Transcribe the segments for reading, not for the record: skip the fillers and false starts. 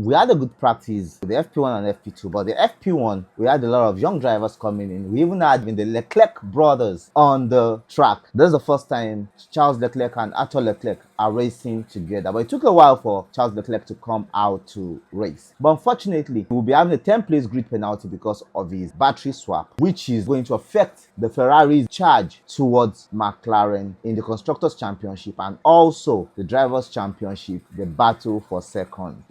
we had a good practice with the FP1 and FP2, but the FP1, we had a lot of young drivers coming in. We even had the Leclerc brothers on the track. This is the first time Charles Leclerc and Arthur Leclerc are racing together, but it took a while for Charles Leclerc to come out to race. But unfortunately, we'll be having a 10-place grid penalty because of his battery swap, which is going to affect the Ferrari's charge towards McLaren in the Constructors' Championship and also the Drivers' Championship, the battle for second.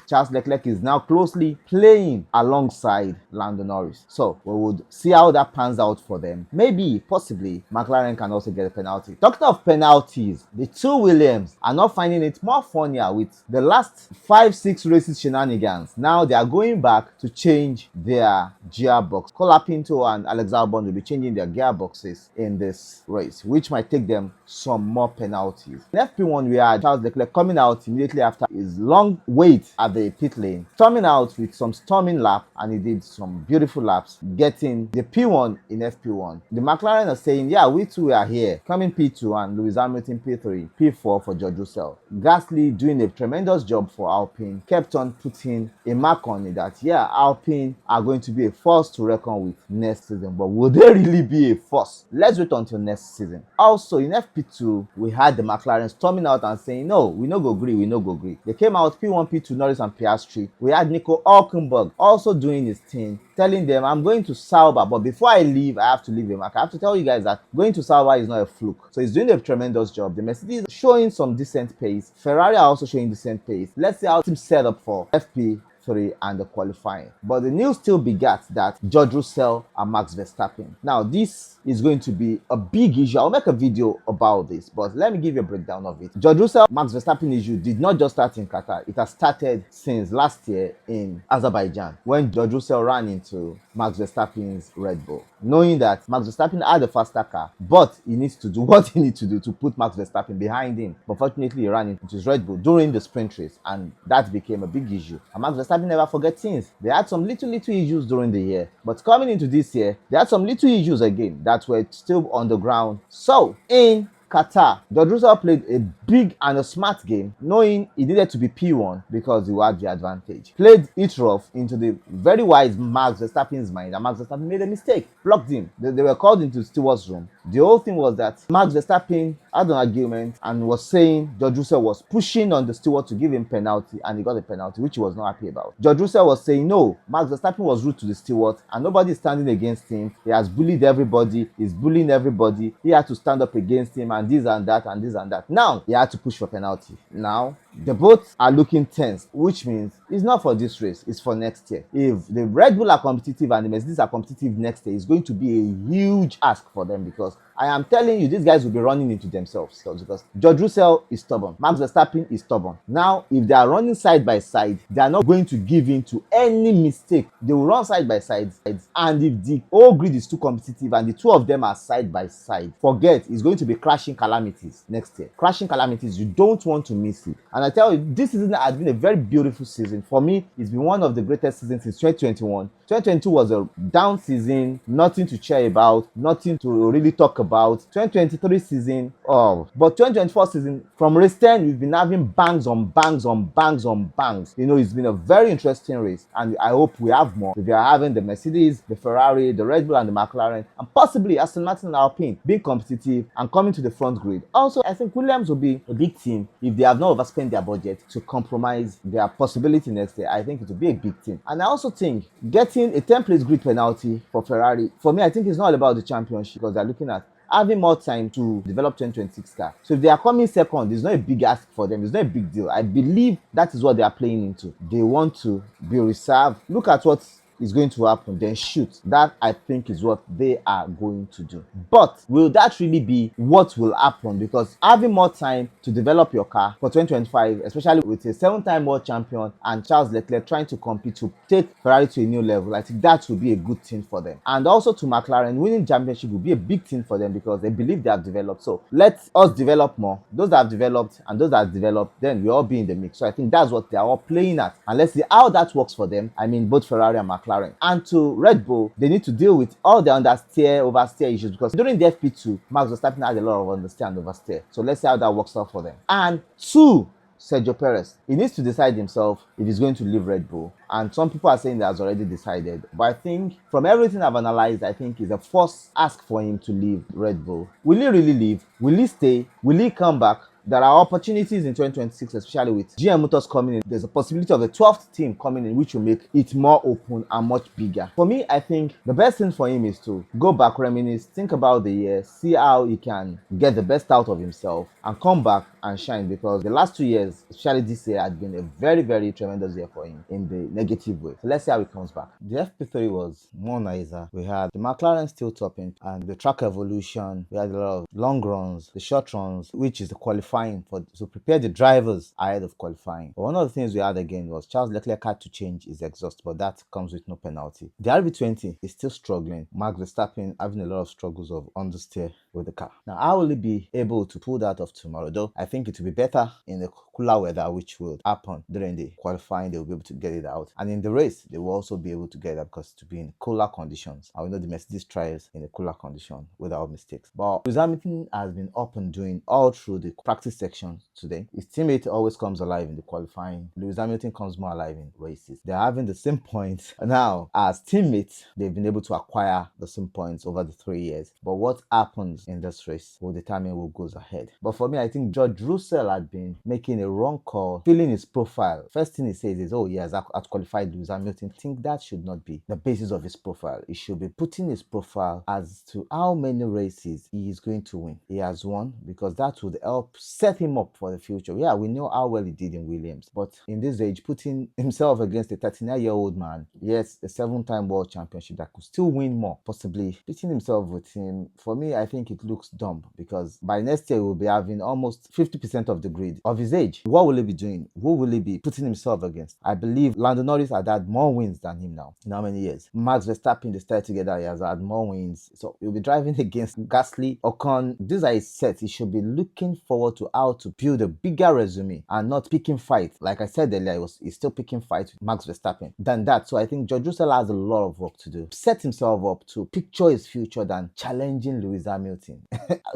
Charles Leclerc is now closely playing alongside Lando Norris. So we would see how that pans out for them. Maybe, possibly, McLaren can also get a penalty. Talking of penalties, the two Williams are not finding it more funnier with the last 5-6 races shenanigans. Now they are going back to change their gearbox. Colapinto and Alex Albon will be changing their gearboxes in this race, which might take them some more penalties. In FP1, we had Charles Leclerc coming out immediately after his long wait at the pit lane, storming out with some storming lap, and he did some beautiful laps, getting the P1 in FP1. The McLaren are saying, yeah, we too are here, coming P2 and Lewis Hamilton P3, P4 for George Russell. Gasly doing a tremendous job for Alpine, kept on putting a mark on it that, yeah, Alpine are going to be a force to reckon with next season, but will they really be a force? Let's wait until next season. Also, in FP2, we had the McLaren storming out and saying, no, we no go agree, we no go agree. They came out P1, P2, Norris and Piastri. We had Nico Hülkenberg also doing his thing, telling them, I'm going to Sauber, but before I leave, I have to leave a mark. I have to tell you guys that going to Sauber is not a fluke. So he's doing a tremendous job. The Mercedes showing some decent pace. Ferrari are also showing decent pace. Let's see how team set up for FP3 and the qualifying. But the news still begat that George Russell and Max Verstappen. Now, this is going to be a big issue. I'll make a video about this, but let me give you a breakdown of it. George Russell, Max Verstappen issue did not just start in Qatar. It has started since last year in Azerbaijan when George Russell ran into Max Verstappen's Red Bull, knowing that Max Verstappen had a faster car, but he needs to do what he needs to do to put Max Verstappen behind him. But fortunately, he ran into his Red Bull during the sprint race, and that became a big issue. And Max Verstappen never forget things. They had some little issues during the year, but coming into this year, they had some little issues again that were still on the ground. So in Qatar, George Russell played a big and a smart game, knowing he needed to be P1 because he had the advantage. Played it rough into the very wise Max Verstappen's mind, and Max Verstappen made a mistake, blocked him. They were called into the steward's room. The whole thing was that Max Verstappen had an argument and was saying George Russell was pushing on the steward to give him penalty, and he got a penalty, which he was not happy about. George Russell was saying, no, Max Verstappen was rude to the steward, and nobody is standing against him. He has bullied everybody, he's bullying everybody. He had to stand up against him, and this and that, and this and that. Now, he had to push for penalty. Now, the both are looking tense, which means it's not for this race, it's for next year. If the Red Bull are competitive and the Mercedes are competitive next year, it's going to be a huge ask for them, because I am telling you, these guys will be running into themselves because George Russell is stubborn. Max Verstappen is stubborn. Now, if they are running side by side, they are not going to give in to any mistake. They will run side by side. And if the whole grid is too competitive and the two of them are side by side, forget, it's going to be crashing calamities next year. Crashing calamities, you don't want to miss it. And I tell you, this season has been a very beautiful season. For me, it's been one of the greatest seasons since 2021. 2022 was a down season, nothing to cheer about, nothing to really talk about. 2023 season, but 2024 season, from race 10, we've been having bangs on bangs on bangs on bangs. It's been a very interesting race, and I hope we have more. We are having the Mercedes, the Ferrari, the Red Bull, and the McLaren, and possibly Aston Martin and Alpine being competitive and coming to the front grid. Also, I think Williams will be a big team if they have not overspent their budget to compromise their possibility next year. I think it will be a big team. And I also think getting a 10-place grid penalty for Ferrari, for me, I think it's not about the championship, because they're looking at having more time to develop 2026 car. So if they are coming second, it's not a big ask for them. It's not a big deal. I believe that is what they are playing into. They want to be reserved. Look at what is going to happen, then shoot. That, I think, is what they are going to do. But will that really be what will happen? Because having more time to develop your car for 2025, especially with a 7-time world champion and Charles Leclerc trying to compete to take Ferrari to a new level, I think that will be a good thing for them. And also to McLaren, winning championship will be a big thing for them because they believe they have developed. So let us develop more. Those that have developed and those that have developed, then we all be in the mix. So I think that's what they are all playing at. And let's see how that works for them. I mean, both Ferrari and McLaren. And to Red Bull, they need to deal with all the understeer, oversteer issues, because during the FP2, Max Verstappen had a lot of understeer and oversteer. So let's see how that works out for them. And to Sergio Perez. He needs to decide himself if he's going to leave Red Bull. And some people are saying that has already decided. But I think from everything I've analyzed, I think it's a forced ask for him to leave Red Bull. Will he really leave? Will he stay? Will he come back? There are opportunities in 2026, especially with GM Motors coming in. There's a possibility of a 12th team coming in, which will make it more open and much bigger. For me, I think the best thing for him is to go back, reminisce, think about the year, see how he can get the best out of himself, and come back and shine, because the last 2 years, especially this year, had been a very, very tremendous year for him in the negative way. So let's see how he comes back. The FP3 was more nicer. We had the McLaren still topping, and the track evolution. We had a lot of long runs, the short runs, which is the qualifying to prepare the drivers ahead of qualifying. But one of the things we had again was Charles Leclerc had to change his exhaust, but that comes with no penalty. The RB20 is still struggling. Max Verstappen having a lot of struggles of understeer with the car. Now, how will he be able to pull that off tomorrow? Though I think it will be better in the cooler weather, which will happen during the qualifying. They will be able to get it out, and in the race they will also be able to get it out because it will be in cooler conditions. And we know the Mercedes tries in a cooler condition without mistakes. But Lewis Hamilton has been up and doing all through the practice section today. His teammate always comes alive in the qualifying. Lewis Hamilton comes more alive in races. They're having the same points now as teammates. They've been able to acquire the same points over the 3 years. But what happens in this race will determine who goes ahead. But for me, I think George Russell had been making a wrong call, filling his profile. First thing he says is, oh, he has out-qualified Lewis Hamilton. I think that should not be the basis of his profile. He should be putting his profile as to how many races he is going to win. He has won, because that would help set him up for the future. Yeah, we know how well he did in Williams, but in this age, putting himself against a 39-year-old man, yes, a 7-time world championship that could still win more, possibly pitting himself with him, for me, I think it looks dumb, because by next year, he will be having almost 50% of the grid of his age. What will he be doing? Who will he be putting himself against? I believe Lando Norris had had more wins than him now. In how many years? Max Verstappen, they started together, he has had more wins. So he'll be driving against Gasly, Ocon. These are his sets. He should be looking forward to how to build a bigger resume and not picking fights. Like I said earlier, he's still picking fights with Max Verstappen than that. So I think George Russell has a lot of work to do. Set himself up to picture his future than challenging Lewis Hamilton.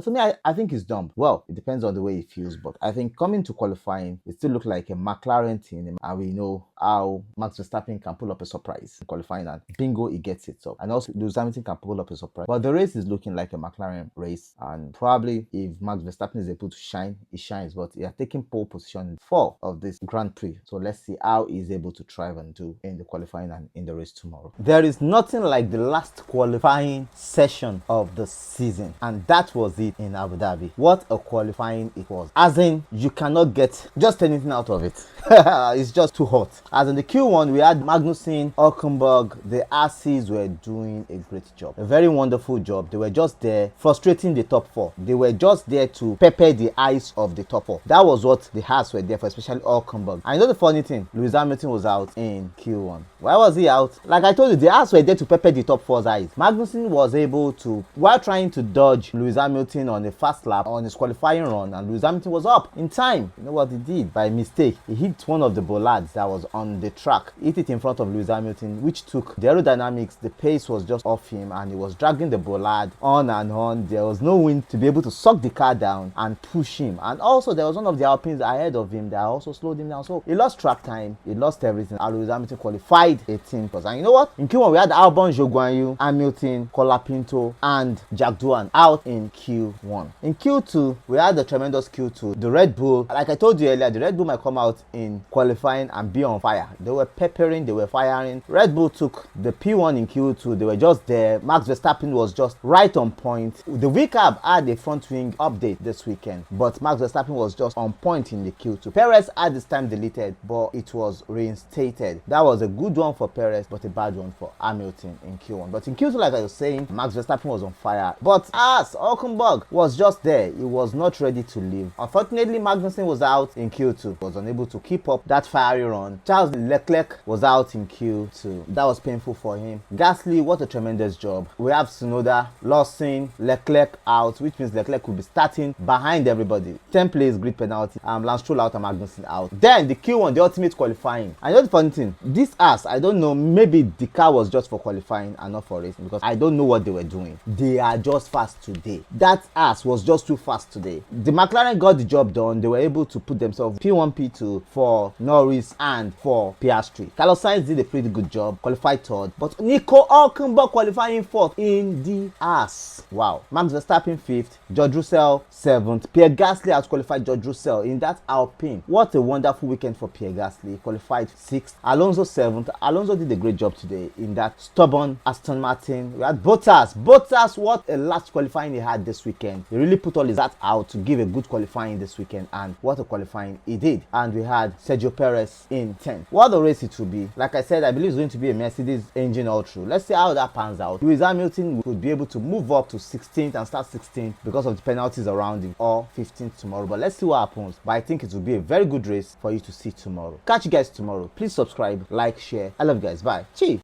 For me, I think it's dumb. Well, it depends on the way he feels, but I think coming to qualifying, it still looks like a McLaren team, and we know how Max Verstappen can pull up a surprise in qualifying, and bingo, he gets it up. And also Lewis Hamilton can pull up a surprise. But the race is looking like a McLaren race, and probably if Max Verstappen is able to shine, he shines. But he has taken pole position in 4 of this Grand Prix. So let's see how he's able to thrive and do in the qualifying and in the race tomorrow. There is nothing like the last qualifying session of the season, and that was it in Abu Dhabi. What a qualifying it was. As in, you cannot get just anything out of it. It's just too hot. As in the Q1, we had Magnussen, Hülkenberg. The RCs were doing a great job. A very wonderful job. They were just there frustrating the top 4. They were just there to pepper the eyes of the top 4. That was what the Haas were there for, especially Hülkenberg. I know the funny thing, Lewis Hamilton was out in Q1. Why was he out? Like I told you, the Haas were there to pepper the top 4's eyes. Magnussen was able to, while trying to dodge Lewis Hamilton on a fast lap on his qualifying run, and Lewis Hamilton was up in time. You know what he did? By mistake, he hit one of the bollards that was on the track. Hit it in front of Lewis Hamilton, which took the aerodynamics. The pace was just off him, and he was dragging the bollard on and on. There was no wind to be able to suck the car down and push him. And also, there was one of the Alpines ahead of him that also slowed him down. So he lost track time, he lost everything, and Lewis Hamilton qualified 18th. And you know what? In Q1, we had Albon, Joguanyu, Hamilton, Colapinto, and Jack Doohan out in Q1. In Q2, we had the tremendous Q2. The Red Bull, like I told you earlier, the Red Bull might come out in qualifying and be on fire. They were peppering, they were firing. Red Bull took the P1 in Q2. They were just there. Max Verstappen was just right on point. The VCAB had a front wing update this weekend, but Max Verstappen was just on point in the Q2. Perez had this time deleted, but it was reinstated. That was a good one for Perez, but a bad one for Hamilton in Q1. But in Q2, like I was saying, Max Verstappen was on fire. But as Hülkenberg was just there, he was not ready to leave. Unfortunately, Magnussen was out in Q2. He was unable to keep up that fiery run. Charles Leclerc was out in Q2. That was painful for him. Gasly, what a tremendous job. We have Tsunoda, Lawson, Leclerc out, which means Leclerc could be starting behind everybody. 10 plays, grid penalty. Lance Stroll out and Magnussen out. Then the Q1, the ultimate qualifying. I know the funny thing, this ass, I don't know, maybe the car was just for qualifying and not for racing, because I don't know what they were doing. They are just fast today. That ass was just too fast today. The McLaren got the job done. They were able to put themselves P1, P2 for Norris and for Piastri. Carlos Sainz did a pretty good job, qualified third, but Nico Hulkenberg qualifying fourth in the ass. Wow. Max Verstappen fifth, George Russell seventh. Pierre Gasly has qualified George Russell in that Alpine. What a wonderful weekend for Pierre Gasly. Qualified sixth. Alonso seventh. Alonso did a great job today in that stubborn Aston Martin. We had Bottas. Bottas, what a last qualifying he had this weekend. He really put all his heart out to give a good qualifying this weekend, and what a qualifying he did. And we had Sergio Perez in 10th. What a race it will be. Like I said, I believe it's going to be a Mercedes engine all through. Let's see how that pans out. Lewis Hamilton would be able to move up to 16th and start 16th because of the penalties around him, or 15th tomorrow. But let's see what happens. But I think it will be a very good race for you to see tomorrow. Catch you guys tomorrow. Please subscribe, like, share. I love you guys. Bye. Cheers.